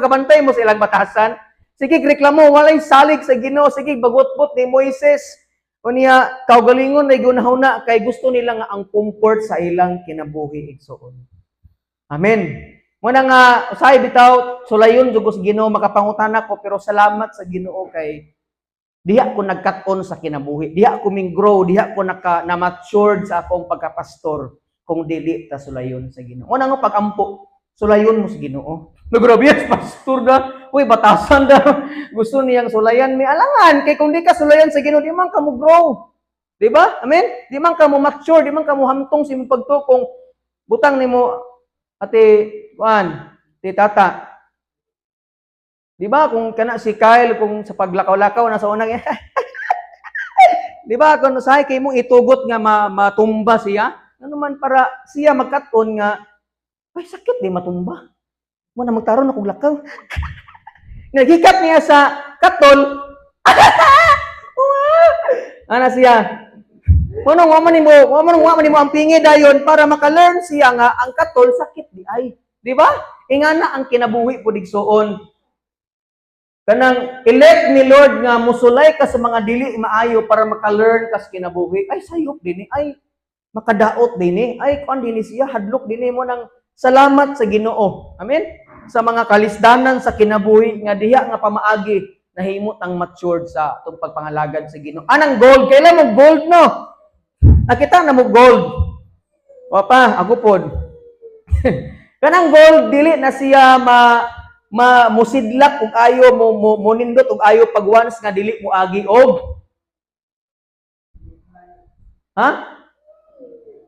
kabantay mo sa ilang batasan. Sige, reklamo, walay salig sa Ginoo. Sige, bagotbot ni Moises. O niya, kaugalingon na gunahuna kay gusto nila nga ang comfort sa ilang kinabuhi igsoon. Amen. Muna nga, usahay bitaw, sulayon, jugos Ginoo, makapangutana ko, pero salamat sa Ginoo kay diha ko nagkat-on sa kinabuhi. Diha ko ming-grow, diha ko na-matured sa akong pagkapastor kung dili ta sulayon sa Ginoo. Muna nga pag-ampo, sulayon mo sa Ginoo. Nagrabe yes, pastor na. Uy, batasan na. Gusto niyang sulayan. May alangan. Kay kung di ka sulayan sa Ginoo, di man ka mo grow. Di ba? Amen? Di man ka mo mature, di man ka mo hamtong sa imong pagtukong. Butang ni mo, ate, Juan, ate tata. Di ba? Kung kana si Kyle, kung sa paglakaw-lakaw, nasa unang di ba? Kung sahay kay mo itugot nga matumba siya, ano man para siya magkat-on nga, ay, sakit di matumba. Mo na magtaron akong lakaw. Naghikat niya sa katol. Ana siya. Manong wa man nimo ang pingi dayon para maka-learn siya nga ang katol sakit di ay. Di ba? Ingana ang kinabuhi po digsoon. Kanang elect ni Lord nga musulay ka sa mga dili maayo para maka-learn ka sa kinabuhi. Ay sayop dinhi ay makadaot dinhi. Ay kuan dinhi siya hadlok dinhi mo nang salamat sa Ginoo. Amen? Sa mga kalisdanan sa kinabuhi nga diha nga pamaagi nahimot ang matured sa itong pagpangalagad sa Ginoo. Anang gold? Kailan mo gold no? Nakita na mo gold. Wapa, ako pod. Kanang gold dili na siya musidlak ug ayo mo nindot ug ayo pag once nga dili mo agi og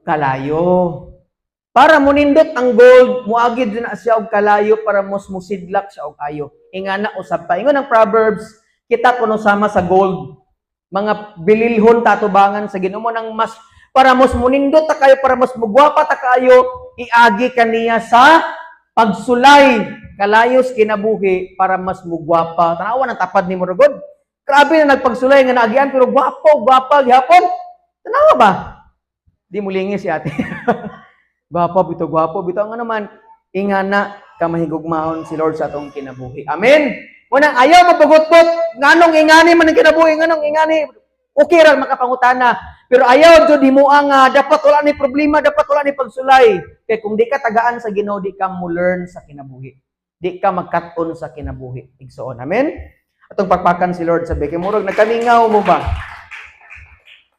kalayo. Para munindot ang gold, muagid na siya og kalayo para musidlak siya og ayo. Ingana usab pa. Ingon ang Proverbs, kita kuno sama sa gold. Mga bililhon tatubangan sa Ginoo nang mas para mas munindot ta kayo, para mas mugwapa ta kayo, iagi kaniya sa pagsulay kalayos kinabuhi para mas mugwapa. Tanawa ng tapad ni Morogod. Grabe na nagpagsulay nga naagian pero gwapa gihapon. Tanawa ba? Di mulingi si ate. Gwapo bito nga naman ingana ka mahigugmaon si Lord sa atong kinabuhi. Amen. Unang ayaw mapagot-pot nganong ingani man ang kinabuhi, nganong ingani okay ra makapangutana. Pero ayaw jud himo ang dapat wala ni problema, dapat wala ni pagsulay. Kay kung di ka tagaan sa Ginoo, di ka mo learn sa kinabuhi. Di ka magkat-on sa kinabuhi. Igsoon. Amen. Atong pakpakan si Lord sa beke murag nagkamingaw mo ba?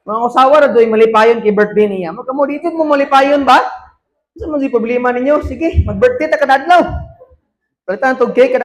Mga usawa ra doy malipayon kay birthday niya. Magkamo dito mo malipayon ba? Sa mga problema ninyo, sige, mag-birthday ta kadadlaw. Palitan tog cake